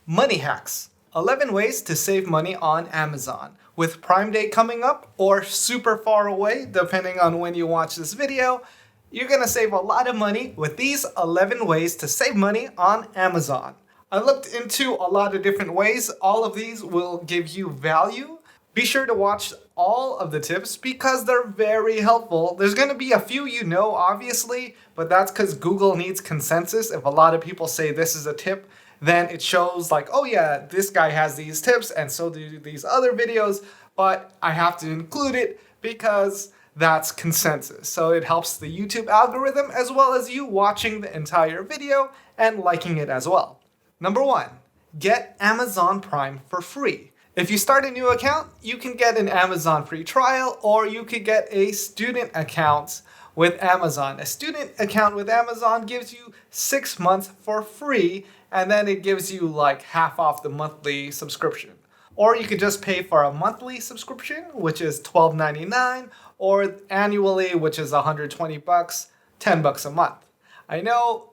Money hacks. 11 ways to save money on Amazon. With Prime Day coming up or super far away, depending on when you watch this video, you're going to save a lot of money with these 11 ways to save money on Amazon. I looked into a lot of different ways. All of these will give you value. Be sure to watch all of the tips because they're very helpful. There's going to be a few you know, obviously, but that's because Google needs consensus. If a lot of people say this is a tip, then it shows like, oh yeah, this guy has these tips and so do these other videos, but I have to include it because that's consensus. So it helps the YouTube algorithm as well as you watching the entire video and liking it as well. Number 1, get Amazon Prime for free. If you start a new account, you can get an Amazon free trial or you could get a student account with Amazon. A student account with Amazon gives you 6 months for free and then it gives you like half off the monthly subscription. Or you could just pay for a monthly subscription, which is $12.99, or annually, which is $120, $10 a month. I know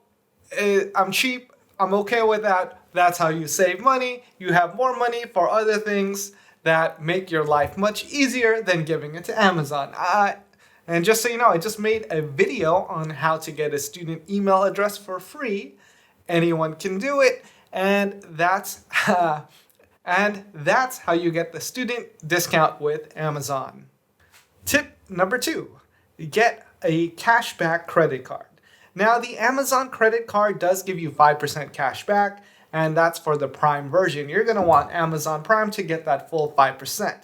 I'm cheap, I'm okay with that. That's how you save money. You have more money for other things that make your life much easier than giving it to Amazon. And just so you know, I just made a video on how to get a student email address for free. Anyone can do it, and that's how you get the student discount with Amazon. Tip number 2, get a cashback credit card. Now, the Amazon credit card does give you 5% cash back, and that's for the Prime version. You're going to want Amazon Prime to get that full 5%.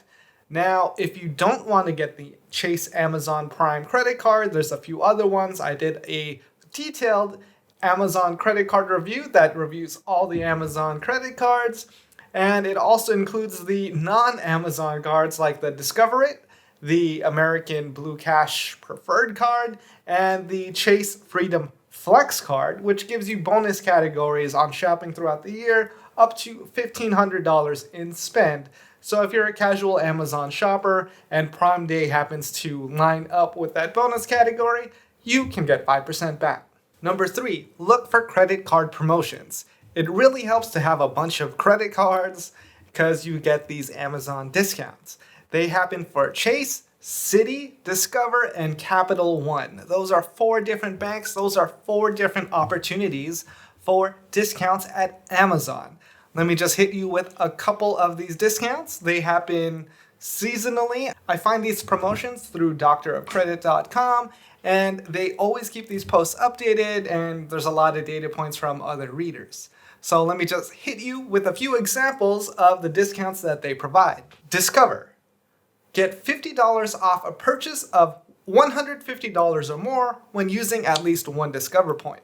Now, if you don't want to get the Chase Amazon Prime credit card, there's a few other ones. I did a detailed Amazon credit card review that reviews all the Amazon credit cards, and it also includes the non-Amazon cards like the Discover It, the American Blue Cash Preferred card, and the Chase Freedom Flex card, which gives you bonus categories on shopping throughout the year up to $1,500 in spend. So if you're a casual Amazon shopper and Prime Day happens to line up with that bonus category, you can get 5% back. Number 3, look for credit card promotions. It really helps to have a bunch of credit cards because you get these Amazon discounts. They happen for Chase, Citi, Discover, and Capital One. Those are 4 different banks. Those are 4 different opportunities for discounts at Amazon. Let me just hit you with a couple of these discounts. They happen seasonally. I find these promotions through drofcredit.com, and they always keep these posts updated, and there's a lot of data points from other readers. So let me just hit you with a few examples of the discounts that they provide. Discover. Get $50 off a purchase of $150 or more when using at least 1 Discover point.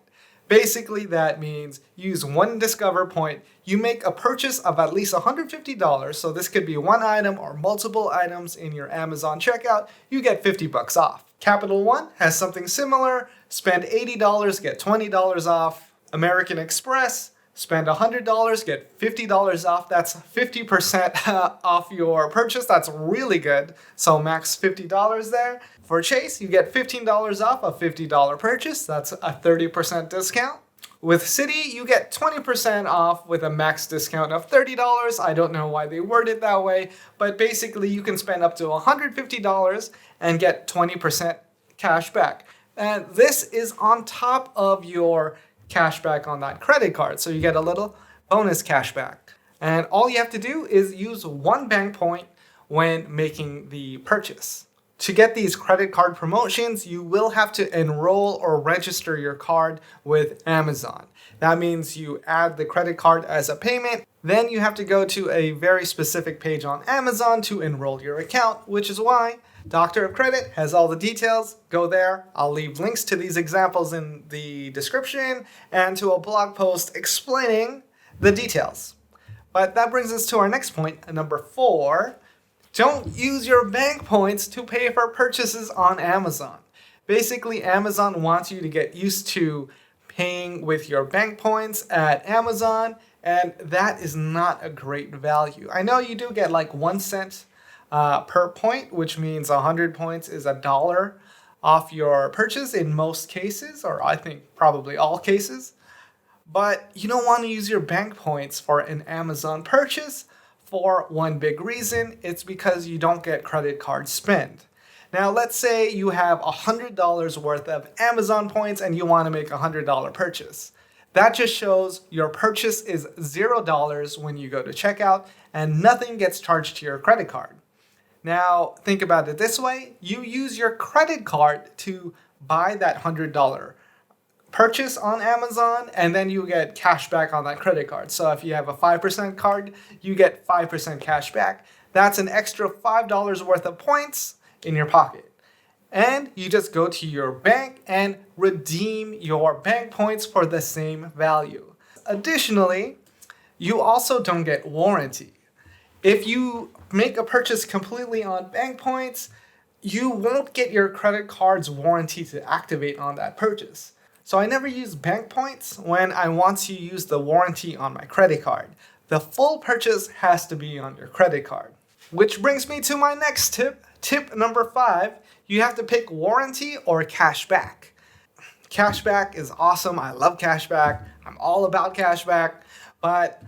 Basically, that means use 1 Discover point. You make a purchase of at least $150, so this could be 1 item or multiple items in your Amazon checkout, you get $50 off. Capital One has something similar. Spend $80, get $20 off. American Express, spend $100, get $50 off. That's 50% off your purchase. That's really good. So max $50 there. For Chase, you get $15 off a $50 purchase. That's a 30% discount. With Citi, you get 20% off with a max discount of $30. I don't know why they word it that way, but basically you can spend up to $150 and get 20% cash back. And this is on top of your cash back on that credit card. So you get a little bonus cash back. And all you have to do is use 1 bank point when making the purchase. To get these credit card promotions, you will have to enroll or register your card with Amazon. That means you add the credit card as a payment. Then you have to go to a very specific page on Amazon to enroll your account, which is why Doctor of Credit has all the details. Go there. I'll leave links to these examples in the description and to a blog post explaining the details. But that brings us to our next point, number 4. Don't use your bank points to pay for purchases on Amazon. Basically, Amazon wants you to get used to paying with your bank points at Amazon, and that is not a great value. I know you do get like 1 cent per point, which means 100 points is $1 off your purchase in most cases, or I think probably all cases. But you don't want to use your bank points for an Amazon purchase for one big reason. It's because you don't get credit card spend. Now, let's say you have $100 worth of Amazon points and you want to make a $100 purchase. That just shows your purchase is $0 when you go to checkout and nothing gets charged to your credit card. Now, think about it this way. You use your credit card to buy that $100 purchase on Amazon, and then you get cash back on that credit card. So if you have a 5% card, you get 5% cash back. That's an extra $5 worth of points in your pocket. And you just go to your bank and redeem your bank points for the same value. Additionally, you also don't get warranty. If you make a purchase completely on bank points, you won't get your credit card's warranty to activate on that purchase. So I never use bank points when I want to use the warranty on my credit card. The full purchase has to be on your credit card. Which brings me to my next tip. Tip number 5, you have to pick warranty or cashback. Cashback is awesome. I love cashback. I'm all about cashback. But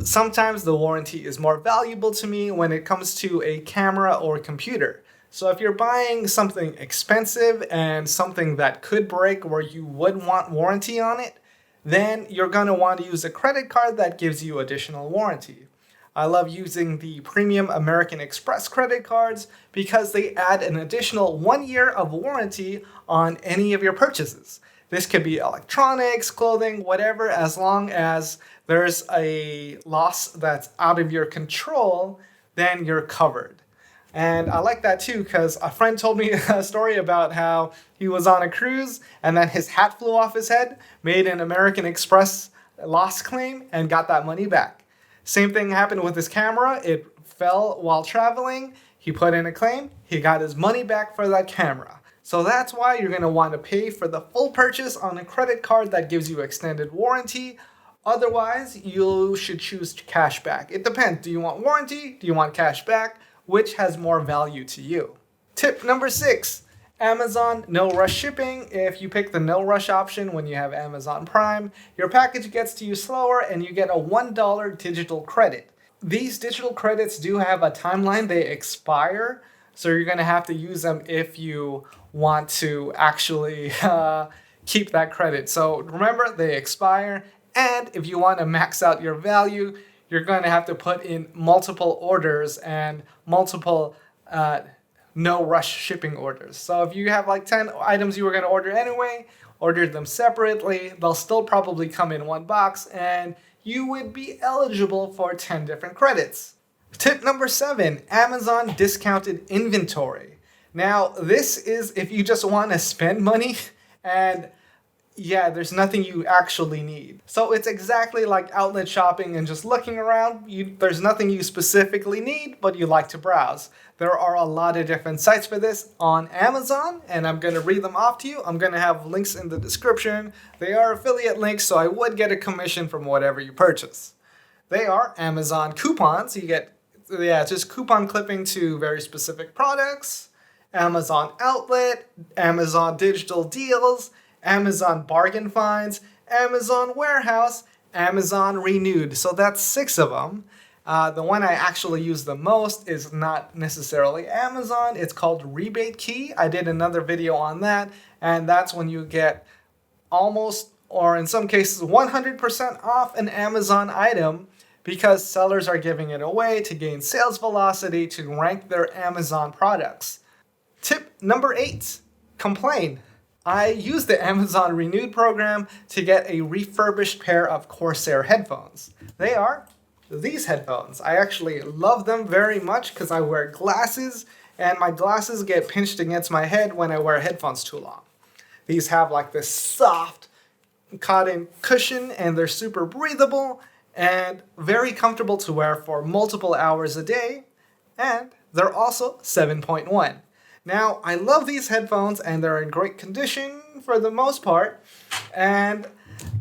sometimes the warranty is more valuable to me when it comes to a camera or computer. So if you're buying something expensive and something that could break where you would want warranty on it, then you're going to want to use a credit card that gives you additional warranty. I love using the premium American Express credit cards because they add an additional 1 year of warranty on any of your purchases. This could be electronics, clothing, whatever, as long as there's a loss that's out of your control, then you're covered. And I like that too because a friend told me a story about how he was on a cruise and then his hat flew off his head, made an American Express loss claim, and got that money back. Same thing happened with his camera. It fell while traveling. He put in a claim. He got his money back for that camera. So that's why you're going to want to pay for the full purchase on a credit card that gives you extended warranty. Otherwise, you should choose cashback. It depends. Do you want warranty? Do you want cashback? Which has more value to you? Tip number 6, Amazon no rush shipping. If you pick the no rush option when you have Amazon Prime, your package gets to you slower and you get a $1 digital credit. These digital credits do have a timeline. They expire, so you're going to have to use them if you want to actually keep that credit. So remember, they expire, and if you want to max out your value, you're going to have to put in multiple orders and multiple no rush shipping orders. So if you have like 10 items you were going to order anyway, order them separately. They'll still probably come in one box and you would be eligible for 10 different credits. Tip number 7, Amazon discounted inventory. Now, this is if you just want to spend money and there's nothing you actually need. So it's exactly like outlet shopping and just looking around. There's nothing you specifically need, but you like to browse. There are a lot of different sites for this on Amazon, and I'm going to read them off to you. I'm going to have links in the description. They are affiliate links, so I would get a commission from whatever you purchase. They are Amazon coupons. You get, just coupon clipping to very specific products. Amazon Outlet, Amazon Digital Deals, Amazon Bargain Finds, Amazon Warehouse, Amazon Renewed. So that's 6 of them. The one I actually use the most is not necessarily Amazon. It's called Rebate Key. I did another video on that, and that's when you get almost, or in some cases, 100% off an Amazon item because sellers are giving it away to gain sales velocity to rank their Amazon products. Tip number 8, complain. I used the Amazon Renewed program to get a refurbished pair of Corsair headphones. They are these headphones. I actually love them very much because I wear glasses and my glasses get pinched against my head when I wear headphones too long. These have like this soft cotton cushion and they're super breathable and very comfortable to wear for multiple hours a day, and they're also 7.1. Now, I love these headphones and they're in great condition for the most part, and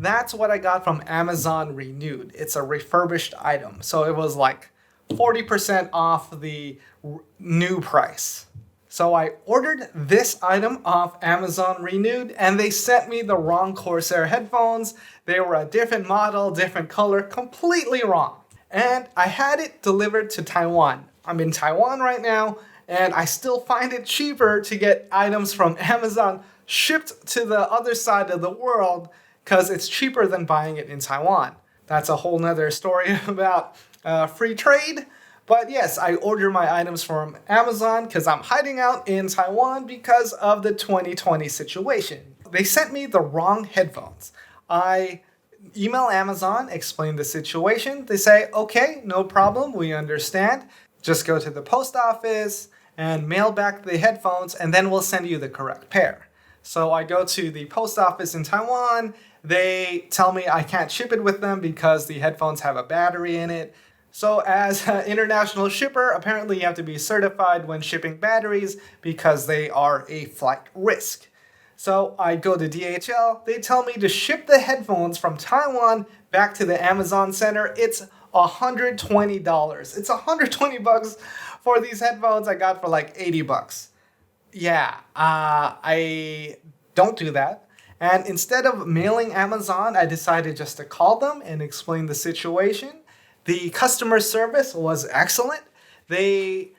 that's what I got from Amazon Renewed. It's a refurbished item, so it was like 40% off the new price. So I ordered this item off Amazon Renewed, and they sent me the wrong Corsair headphones. They were a different model, different color, completely wrong. And I had it delivered to Taiwan. I'm in Taiwan right now, and I still find it cheaper to get items from Amazon shipped to the other side of the world because it's cheaper than buying it in Taiwan. That's a whole nother story about free trade. But yes, I order my items from Amazon because I'm hiding out in Taiwan because of the 2020 situation. They sent me the wrong headphones. I email Amazon, explain the situation. They say, okay, no problem, we understand. Just go to the post office and mail back the headphones, and then we'll send you the correct pair. So I go to the post office in Taiwan. They tell me I can't ship it with them because the headphones have a battery in it. So as an international shipper, apparently you have to be certified when shipping batteries because they are a flight risk. So I go to DHL, they tell me to ship the headphones from Taiwan back to the Amazon Center. It's $120. It's $120 for these headphones I got for like $80. Yeah, I don't do that. And instead of mailing Amazon, I decided just to call them and explain the situation. The customer service was excellent. They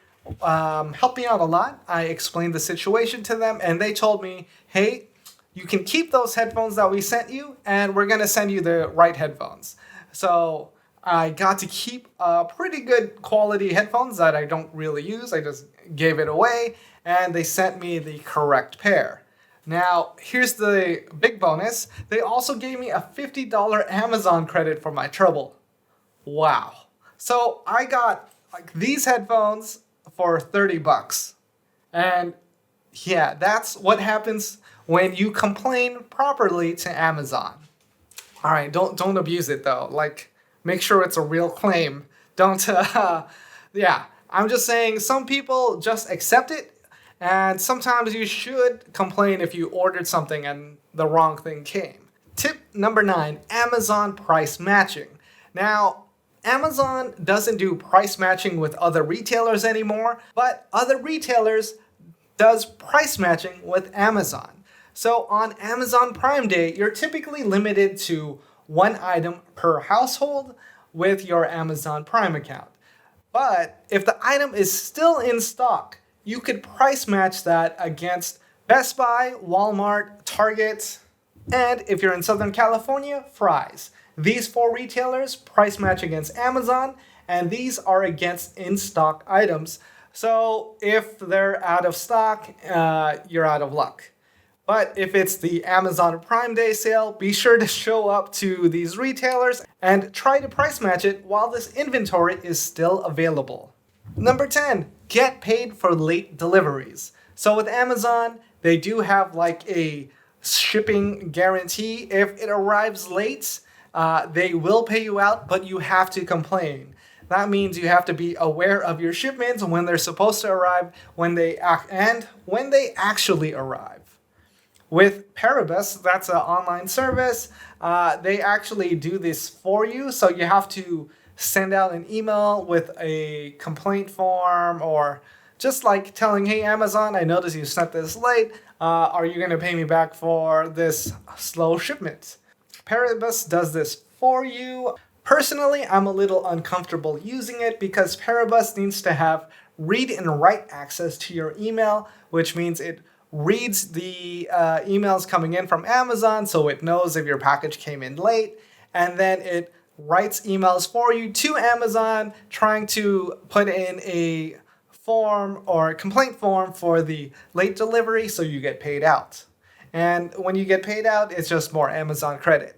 helped me out a lot. I explained the situation to them, and they told me, hey, you can keep those headphones that we sent you, and we're going to send you the right headphones. So I got to keep pretty good quality headphones that I don't really use. I just gave it away, and they sent me the correct pair. Now, here's the big bonus. They also gave me a $50 Amazon credit for my trouble. Wow. So I got like these headphones for $30. And yeah, that's what happens when you complain properly to Amazon. All right, don't abuse it though. Like, make sure it's a real claim. Don't yeah, I'm just saying some people just accept it, and sometimes you should complain if you ordered something and the wrong thing came. Tip number 9, Amazon price matching. Now, Amazon doesn't do price matching with other retailers anymore, but other retailers does price matching with Amazon. So on Amazon Prime Day, you're typically limited to one item per household with your Amazon Prime account. But if the item is still in stock, you could price match that against Best Buy, Walmart, Target, and if you're in Southern California, Fry's. These 4 retailers price match against Amazon, and these are against in-stock items. So if they're out of stock, you're out of luck. But if it's the Amazon Prime Day sale, be sure to show up to these retailers and try to price match it while this inventory is still available. Number 10, get paid for late deliveries. So with Amazon, they do have like a shipping guarantee. If it arrives late, they will pay you out, but you have to complain. That means you have to be aware of your shipments when they're supposed to arrive, when they actually arrive. With Paribus, that's an online service. They actually do this for you, so you have to send out an email with a complaint form, or just like telling, hey, Amazon, I noticed you sent this late. Are you going to pay me back for this slow shipment? Paribus does this for you. Personally, I'm a little uncomfortable using it because Paribus needs to have read and write access to your email, which means it reads the emails coming in from Amazon so it knows if your package came in late, and then it writes emails for you to Amazon trying to put in a form or a complaint form for the late delivery so you get paid out. And when you get paid out, it's just more Amazon credit.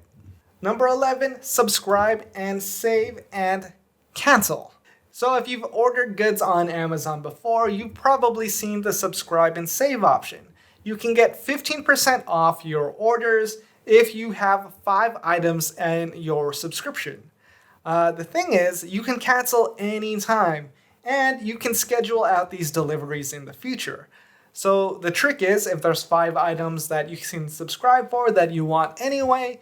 Number 11, subscribe and save and cancel. So if you've ordered goods on Amazon before, you've probably seen the subscribe and save option. You can get 15% off your orders if you have 5 items in your subscription. The thing is, you can cancel anytime, and you can schedule out these deliveries in the future. So the trick is, if there's 5 items that you can subscribe for that you want anyway,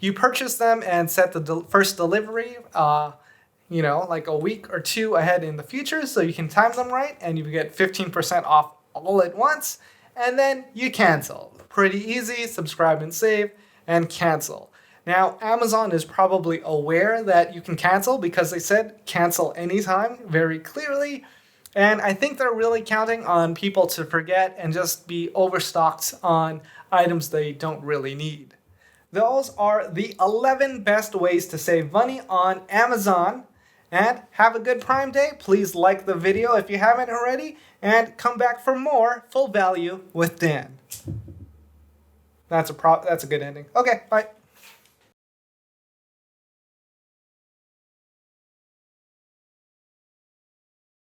you purchase them and set the first delivery, like a week or 2 ahead in the future, so you can time them right, and you get 15% off all at once, and then you cancel. Pretty easy, subscribe and save, and cancel. Now, Amazon is probably aware that you can cancel because they said cancel anytime very clearly. And I think they're really counting on people to forget and just be overstocked on items they don't really need. Those are the 11 best ways to save money on Amazon. And have a good Prime Day. Please like the video if you haven't already, and come back for more Full Value with Dan. That's a good ending. Okay, bye.